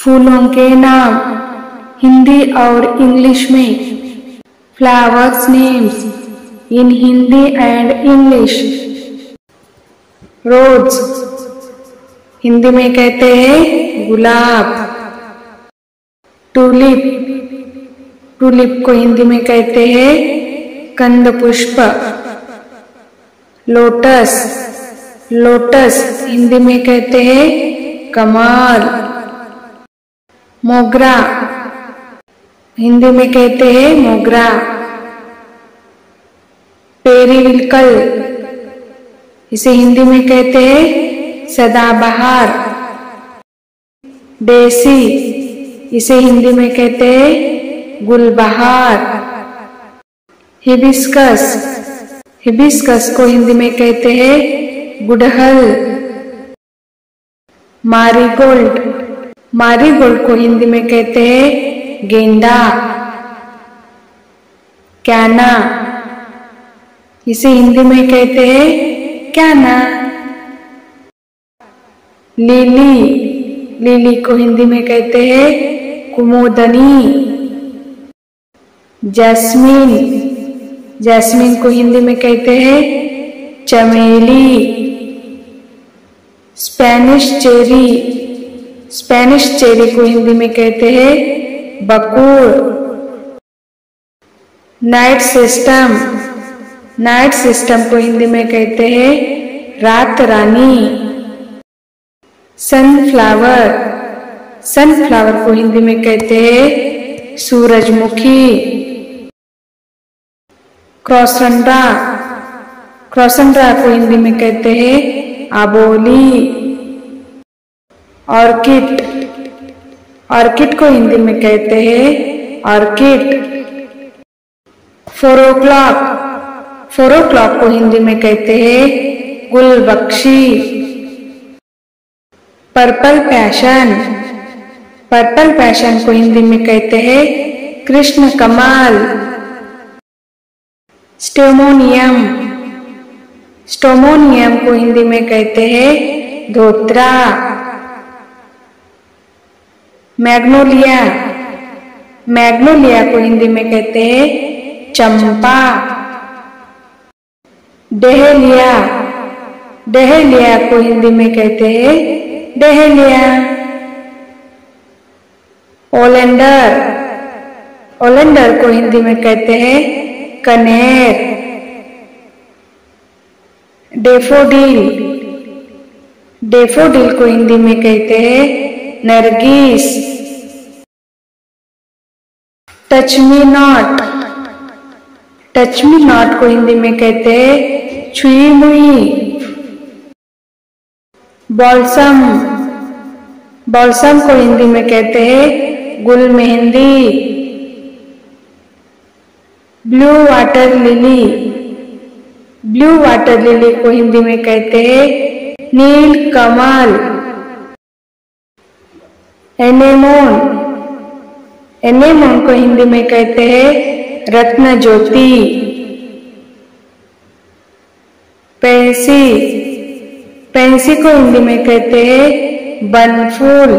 फूलों के नाम हिंदी और इंग्लिश में। Flowers names in Hindi and English. Rose Hindi में कहते हैं गुलाब। टूलिप, टूलिप को हिंदी में कहते हैं कंद पुष्प। लोटस, लोटस हिंदी में कहते हैं कमल। मोगरा, हिंदी में कहते हैं मोगरा। पेरिविंकल, इसे हिंदी में कहते हैं सदाबहार। डेसी, इसे हिंदी में कहते हैं गुलबहार। हिबिस्कस, हिबिस्कस को हिंदी में कहते हैं गुड़हल। मारीगोल्ड, मारीगोल्ड को हिंदी में कहते हैं गेंदा। कैना, इसे हिंदी में कहते हैं कैना। लिली, लिली को हिंदी में कहते हैं कुमुदनी। जैस्मीन, जैस्मीन को हिंदी में कहते हैं चमेली। स्पेनिश चेरी, स्पेनिश चेरी को हिंदी में कहते हैं बकुल। नाइट सिस्टम, नाइट सिस्टम को हिंदी में कहते हैं रात रानी। सनफ्लावर, सनफ्लावर को हिंदी में कहते हैं सूरजमुखी। क्रॉसंड्रा, क्रॉसंड्रा को हिंदी में कहते हैं आबोली। ऑर्किड, ऑर्किड को हिंदी में कहते हैं ऑर्किड। 4 o'clock, 4 o'clock को हिंदी में कहते हैं गुलबख्शी। पर्पल पैशन, पर्पल पैशन को हिंदी में कहते हैं कृष्ण कमल। स्टेमोनियम, स्टोमोनियम को हिंदी में कहते हैं धोत्रा। मैग्नोलिया, मैग्नोलिया को हिंदी में कहते हैं चंपा। डहेलिया, डहेलिया को हिंदी में कहते हैं डहेलिया। ओलेंडर, ओलेंडर को हिंदी में कहते हैं कनेर। डेफोडिल, डेफोडिल को हिंदी में कहते हैं Nargis. Touch me not, touch me not को हिंदी में कहते हैं छुई मुई। बॉल्सम, बॉल्सम को हिंदी में कहते हैं गुल mehndi. Blue water lily, blue water lily को हिंदी में कहते हैं नील कमल। एनेमोन, एनेमोन को हिंदी में कहते हैं रत्न ज्योति। पेंसी, पेंसी को हिंदी में कहते हैं बनफूल।